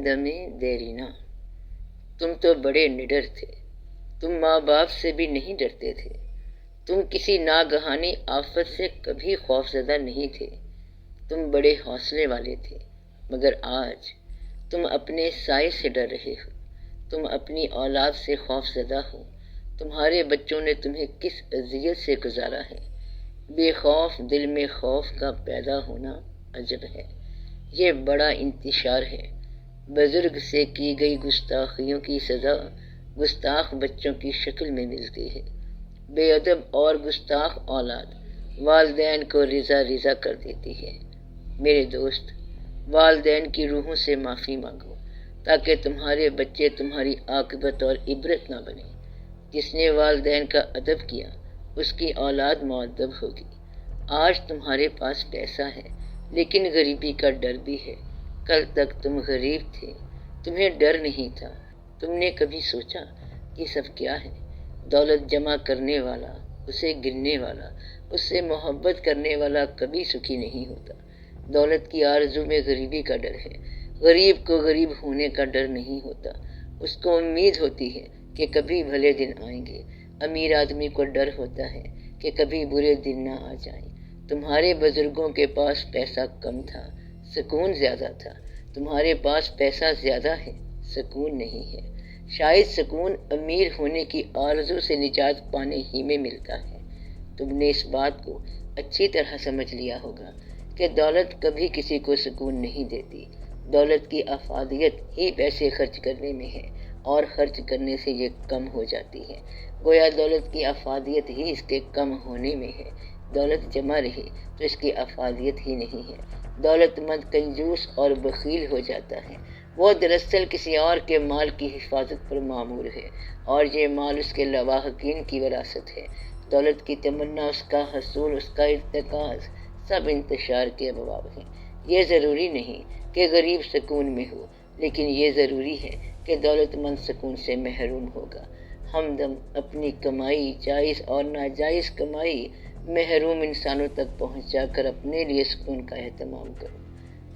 دمِ دیرینہ۔ تم تو بڑے نڈر تھے، تم ماں باپ سے بھی نہیں ڈرتے تھے، تم کسی ناگہانی آفت سے کبھی خوفزدہ نہیں تھے، تم بڑے حوصلے والے تھے، مگر آج تم اپنے سائے سے ڈر رہے ہو، تم اپنی اولاد سے خوفزدہ ہو۔ تمہارے بچوں نے تمہیں کس اذیت سے گزارا ہے۔ بے خوف دل میں خوف کا پیدا ہونا عجب ہے، یہ بڑا انتشار ہے۔ بزرگ سے کی گئی گستاخیوں کی سزا گستاخ بچوں کی شکل میں ملتی ہے۔ بے ادب اور گستاخ اولاد والدین کو رضا رضا کر دیتی ہے۔ میرے دوست، والدین کی روحوں سے معافی مانگو تاکہ تمہارے بچے تمہاری عاقبت اور عبرت نہ بنے۔ جس نے والدین کا ادب کیا اس کی اولاد مؤدب ہوگی۔ آج تمہارے پاس پیسہ ہے لیکن غریبی کا ڈر بھی ہے۔ کل تک تم غریب تھے، تمہیں ڈر نہیں تھا۔ تم نے کبھی سوچا یہ سب کیا ہے؟ دولت جمع کرنے والا، اسے گننے والا، اس سے محبت کرنے والا کبھی سکھی نہیں ہوتا۔ دولت کی آرزو میں غریبی کا ڈر ہے۔ غریب کو غریب ہونے کا ڈر نہیں ہوتا، اس کو امید ہوتی ہے کہ کبھی بھلے دن آئیں گے۔ امیر آدمی کو ڈر ہوتا ہے کہ کبھی برے دن نہ آ جائیں۔ تمہارے بزرگوں کے پاس پیسہ کم تھا، سکون زیادہ تھا۔ تمہارے پاس پیسہ زیادہ ہے، سکون نہیں ہے۔ شاید سکون امیر ہونے کی آرزو سے نجات پانے ہی میں ملتا ہے۔ تم نے اس بات کو اچھی طرح سمجھ لیا ہوگا کہ دولت کبھی کسی کو سکون نہیں دیتی۔ دولت کی افادیت ہی پیسے خرچ کرنے میں ہے اور خرچ کرنے سے یہ کم ہو جاتی ہے۔ گویا دولت کی افادیت ہی اس کے کم ہونے میں ہے۔ دولت جمع رہے تو اس کی افادیت ہی نہیں ہے۔ دولت مند کنجوس اور بخیل ہو جاتا ہے۔ وہ دراصل کسی اور کے مال کی حفاظت پر مامور ہے اور یہ مال اس کے لواحقین کی وراثت ہے۔ دولت کی تمنا، اس کا حصول، اس کا ارتکاز، سب انتشار کے ابواب ہیں۔ یہ ضروری نہیں کہ غریب سکون میں ہو، لیکن یہ ضروری ہے کہ دولت مند سکون سے محروم ہوگا۔ ہمدم اپنی کمائی، جائز اور ناجائز کمائی، محروم انسانوں تک پہنچا کر اپنے لیے سکون کا اہتمام کرو۔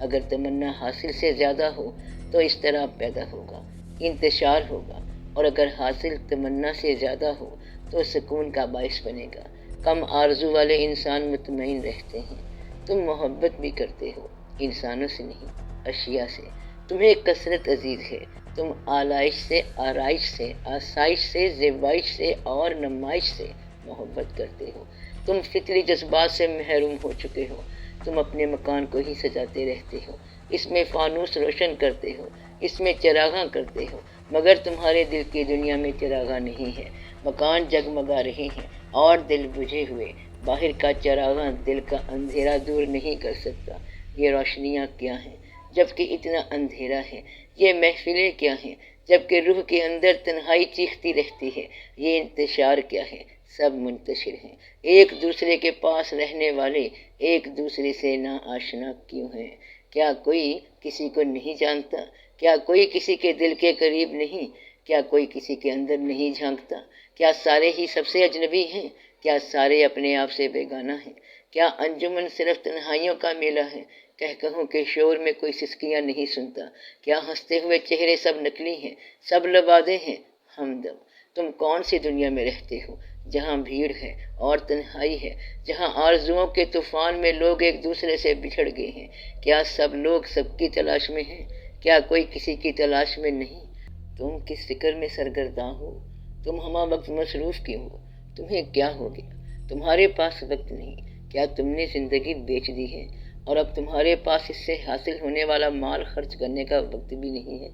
اگر تمنا حاصل سے زیادہ ہو تو اس طرح پیدا ہوگا، انتشار ہوگا، اور اگر حاصل تمنا سے زیادہ ہو تو سکون کا باعث بنے گا۔ کم آرزو والے انسان مطمئن رہتے ہیں۔ تم محبت بھی کرتے ہو، انسانوں سے نہیں، اشیاء سے۔ تمہیں کثرت عزیز ہے۔ تم آلائش سے، آرائش سے، آسائش سے، زیبائش سے اور نمائش سے محبت کرتے ہو۔ تم فطری جذبات سے محروم ہو چکے ہو۔ تم اپنے مکان کو ہی سجاتے رہتے ہو، اس میں فانوس روشن کرتے ہو، اس میں چراغاں کرتے ہو، مگر تمہارے دل کی دنیا میں چراغاں نہیں ہے۔ مکان جگمگا رہے ہیں اور دل بجھے ہوئے۔ باہر کا چراغاں دل کا اندھیرا دور نہیں کر سکتا۔ یہ روشنیاں کیا ہیں جبکہ اتنا اندھیرا ہے؟ یہ محفلیں کیا ہیں جبکہ روح کے اندر تنہائی چیختی رہتی ہے؟ یہ انتشار کیا ہے؟ سب منتشر ہیں۔ ایک دوسرے کے پاس رہنے والے ایک دوسرے سے نا آشنا کیوں ہیں؟ کیا کوئی کسی کو نہیں جانتا؟ کیا کوئی کسی کے دل کے قریب نہیں؟ کیا کوئی کسی کے اندر نہیں جھانکتا؟ کیا سارے ہی سب سے اجنبی ہیں؟ کیا سارے اپنے آپ سے بیگانہ ہیں؟ کیا انجمن صرف تنہائیوں کا میلہ ہے؟ کہوں کے شور میں کوئی سسکیاں نہیں سنتا؟ کیا ہنستے ہوئے چہرے سب نکلی ہیں، سب لبادے ہیں؟ ہمدم تم کون سی دنیا میں رہتے ہو جہاں بھیڑ ہے اور تنہائی ہے، جہاں آرزوؤں کے طوفان میں لوگ ایک دوسرے سے بچھڑ گئے ہیں؟ کیا سب لوگ سب کی تلاش میں ہیں؟ کیا کوئی کسی کی تلاش میں نہیں؟ تم کس فکر میں سرگرداں ہو؟ تم ہمہ وقت مصروف کیوں ہو؟ تمہیں کیا ہو گیا؟ تمہارے پاس وقت نہیں؟ کیا تم نے زندگی بیچ دی ہے اور اب تمہارے پاس اس سے حاصل ہونے والا مال خرچ کرنے کا وقت بھی نہیں ہے؟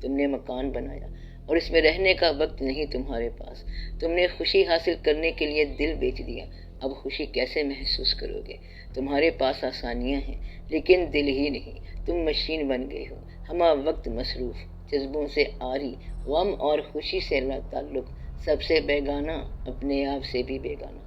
تم نے مکان بنایا اور اس میں رہنے کا وقت نہیں تمہارے پاس۔ تم نے خوشی حاصل کرنے کے لیے دل بیچ دیا، اب خوشی کیسے محسوس کرو گے؟ تمہارے پاس آسانیاں ہیں لیکن دل ہی نہیں۔ تم مشین بن گئے ہو، ہمہ وقت مصروف، جذبوں سے عاری، غم اور خوشی سے لا تعلق، سب سے بیگانہ، اپنے آپ سے بھی بیگانہ۔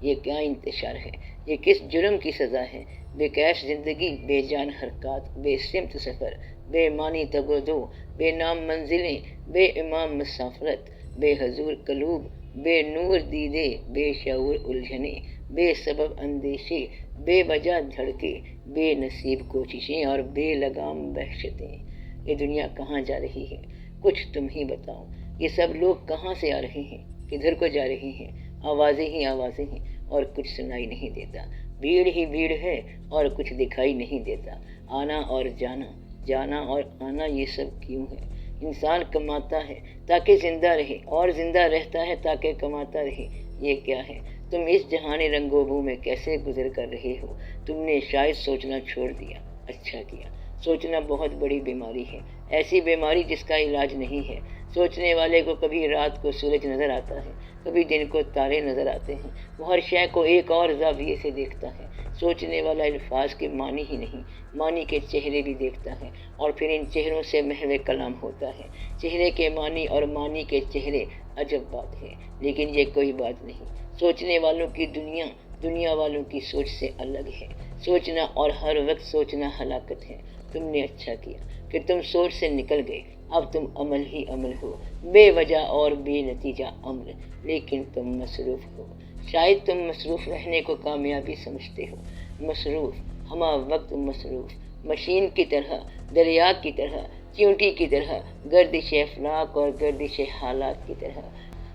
یہ کیا انتشار ہے؟ یہ کس جرم کی سزا ہے؟ بے کیف زندگی، بے جان حرکات، بے سمت سفر، بے معنی تگ و دو، بے نام منزلیں، بے امام مسافرت، بے حضور قلوب، بے نور دیدے، بے شعور الجھنیں، بے سبب اندیشے، بے وجہ دھڑکے، بے نصیب کوششیں اور بے لگام وحشتیں۔ یہ دنیا کہاں جا رہی ہے؟ کچھ تم ہی بتاؤ، یہ سب لوگ کہاں سے آ رہے ہیں، کدھر کو جا رہے ہیں؟ آوازیں ہی آوازیں ہیں اور کچھ سنائی نہیں دیتا، بھیڑ ہی بھیڑ ہے اور کچھ دکھائی نہیں دیتا، آنا اور جانا، جانا اور آنا، یہ سب کیوں ہے؟ انسان کماتا ہے تاکہ زندہ رہے اور زندہ رہتا ہے تاکہ کماتا رہے، یہ کیا ہے؟ تم اس جہانی رنگ و بو میں کیسے گزر کر رہے ہو؟ تم نے شاید سوچنا چھوڑ دیا، اچھا کیا۔ سوچنا بہت بڑی بیماری ہے، ایسی بیماری جس کا علاج نہیں ہے۔ سوچنے والے کو کبھی رات کو سورج نظر آتا ہے، کبھی دن کو تارے نظر آتے ہیں، وہ ہر شے کو ایک اور زاویے سے دیکھتا ہے۔ سوچنے والا الفاظ کے معنی ہی نہیں، معنی کے چہرے بھی دیکھتا ہے، اور پھر ان چہروں سے محو کلام ہوتا ہے۔ چہرے کے معنی اور معنی کے چہرے، عجب بات ہے، لیکن یہ کوئی بات نہیں۔ سوچنے والوں کی دنیا دنیا والوں کی سوچ سے الگ ہے۔ سوچنا اور ہر وقت سوچنا ہلاکت ہے۔ تم نے اچھا کیا کہ تم سوچ سے نکل گئے، اب تم عمل ہی عمل ہو، بے وجہ اور بے نتیجہ عمل، لیکن تم مصروف ہو۔ شاید تم مصروف رہنے کو کامیابی سمجھتے ہو، مصروف، ہمہ وقت مصروف، مشین کی طرح، دریا کی طرح، چیونٹی کی طرح، گردش افلاک اور گردش حالات کی طرح۔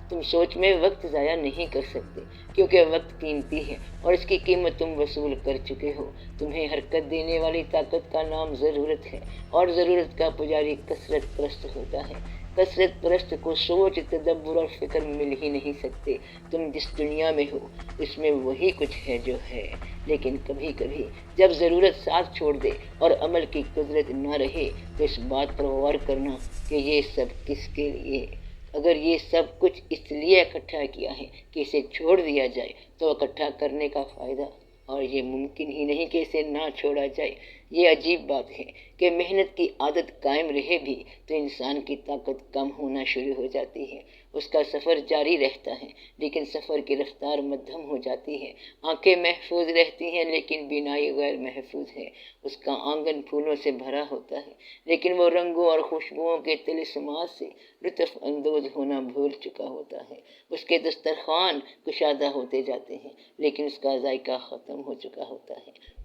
تم سوچ میں وقت ضائع نہیں کر سکتے، کیونکہ وقت قیمتی ہے اور اس کی قیمت تم وصول کر چکے ہو۔ تمہیں حرکت دینے والی طاقت کا نام ضرورت ہے، اور ضرورت کا پجاری کثرت پرست ہوتا ہے۔ کثرت پرست کو سوچ، تدبر اور فکر مل ہی نہیں سکتے۔ تم جس دنیا میں ہو اس میں وہی کچھ ہے جو ہے، لیکن کبھی کبھی جب ضرورت ساتھ چھوڑ دے اور عمل کی قدرت نہ رہے تو اس بات پر غور کرنا کہ یہ سب کس کے لیے؟ اگر یہ سب کچھ اس لیے اکٹھا کیا ہے کہ اسے چھوڑ دیا جائے تو اکٹھا کرنے کا فائدہ، اور یہ ممکن ہی نہیں کہ اسے نہ چھوڑا جائے۔ یہ عجیب بات ہے کہ محنت کی عادت قائم رہے بھی تو انسان کی طاقت کم ہونا شروع ہو جاتی ہے۔ اس کا سفر جاری رہتا ہے لیکن سفر کی رفتار مدھم ہو جاتی ہے۔ آنکھیں محفوظ رہتی ہیں لیکن بینائی غیر محفوظ ہے۔ اس کا آنگن پھولوں سے بھرا ہوتا ہے لیکن وہ رنگوں اور خوشبوؤں کے طلسمات سے لطف اندوز ہونا بھول چکا ہوتا ہے۔ اس کے دسترخوان کشادہ ہوتے جاتے ہیں لیکن اس کا ذائقہ ختم ہو چکا ہوتا ہے۔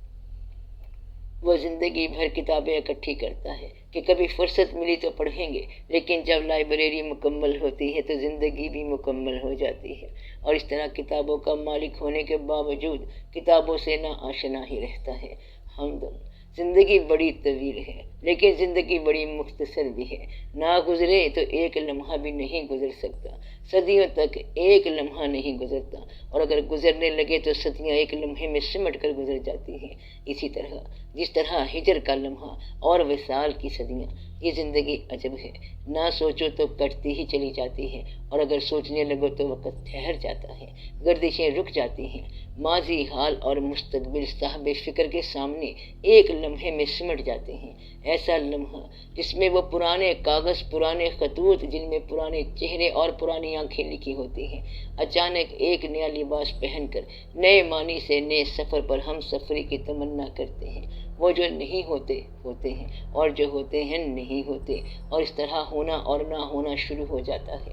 وہ زندگی بھر کتابیں اکٹھی کرتا ہے کہ کبھی فرصت ملی تو پڑھیں گے، لیکن جب لائبریری مکمل ہوتی ہے تو زندگی بھی مکمل ہو جاتی ہے، اور اس طرح کتابوں کا مالک ہونے کے باوجود کتابوں سے نا آشنا ہی رہتا ہے۔ ہمدم، زندگی بڑی طویل ہے لیکن زندگی بڑی مختصر بھی ہے۔ نہ گزرے تو ایک لمحہ بھی نہیں گزر سکتا، صدیوں تک ایک لمحہ نہیں گزرتا، اور اگر گزرنے لگے تو صدیاں ایک لمحے میں سمٹ کر گزر جاتی ہیں۔ اسی طرح جس طرح ہجر کا لمحہ اور وصال کی صدیاں، یہ زندگی عجب ہے، نہ سوچو تو کٹتی ہی چلی جاتی ہے، اور اگر سوچنے لگو تو وقت ٹھہر جاتا ہے، گردشیں رک جاتی ہیں۔ ماضی، حال اور مستقبل صاحب فکر کے سامنے ایک لمحے میں سمٹ جاتے ہیں۔ ایسا لمحہ جس میں وہ پرانے کاغذ، پرانے خطوط جن میں پرانے چہرے اور پرانی آنکھیں لکھی ہوتی ہیں، اچانک ایک نیا لباس پہن کر نئے معنی سے نئے سفر پر ہم سفری کی تمنا کرتے ہیں۔ وہ جو نہیں ہوتے ہوتے ہیں اور جو ہوتے ہیں نہیں ہوتے، اور اس طرح ہونا اور نہ ہونا شروع ہو جاتا ہے۔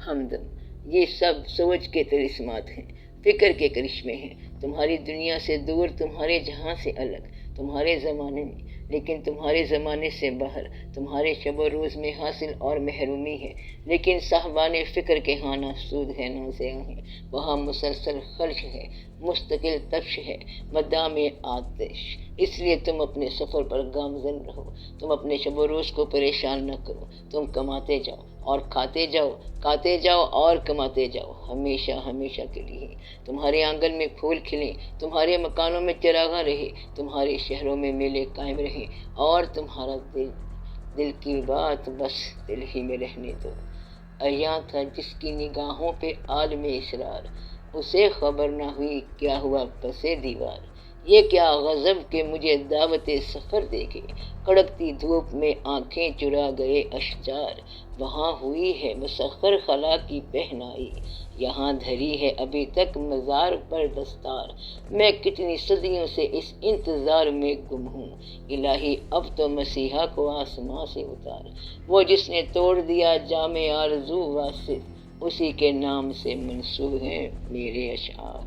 ہمدم، یہ سب سوچ کے طلسمات ہیں، فکر کے کرشمے ہیں، تمہاری دنیا سے دور، تمہارے جہاں سے الگ، تمہارے زمانے میں، لیکن تمہارے زمانے سے باہر، تمہارے شب و روز میں حاصل اور محرومی ہے، لیکن صاحبان فکر کے ہاں نہ سود ہے نہ زیاں ہے، وہاں مسلسل خرچ ہے، مستقل تپش ہے، مدام آتش۔ اس لیے تم اپنے سفر پر گامزن رہو، تم اپنے شب و روز کو پریشان نہ کرو، تم کماتے جاؤ اور کھاتے جاؤ، کھاتے جاؤ اور کماتے جاؤ، ہمیشہ ہمیشہ کے لیے۔ تمہارے آنگن میں پھول کھلیں، تمہارے مکانوں میں چراغاں رہے، تمہارے شہروں میں میلے قائم رہیں، اور تمہارا دل کی بات بس دل ہی میں رہنے دو۔ عیاں تھا جس کی نگاہوں پہ عالم اسرار، اسے خبر نہ ہوئی کیا ہوا پسے دیوار۔ یہ کیا غضب کہ مجھے دعوت سفر دے کے، کڑکتی دھوپ میں آنکھیں چرا گئے اشجار۔ وہاں ہوئی ہے مسخر خلا کی پہنائی، یہاں دھری ہے ابھی تک مزار پر دستار۔ میں کتنی صدیوں سے اس انتظار میں گم ہوں، الہی اب تو مسیحا کو آسماں سے اتار۔ وہ جس نے توڑ دیا جام آرزو واسط، اسی کے نام سے منسوب ہیں میرے اشعار۔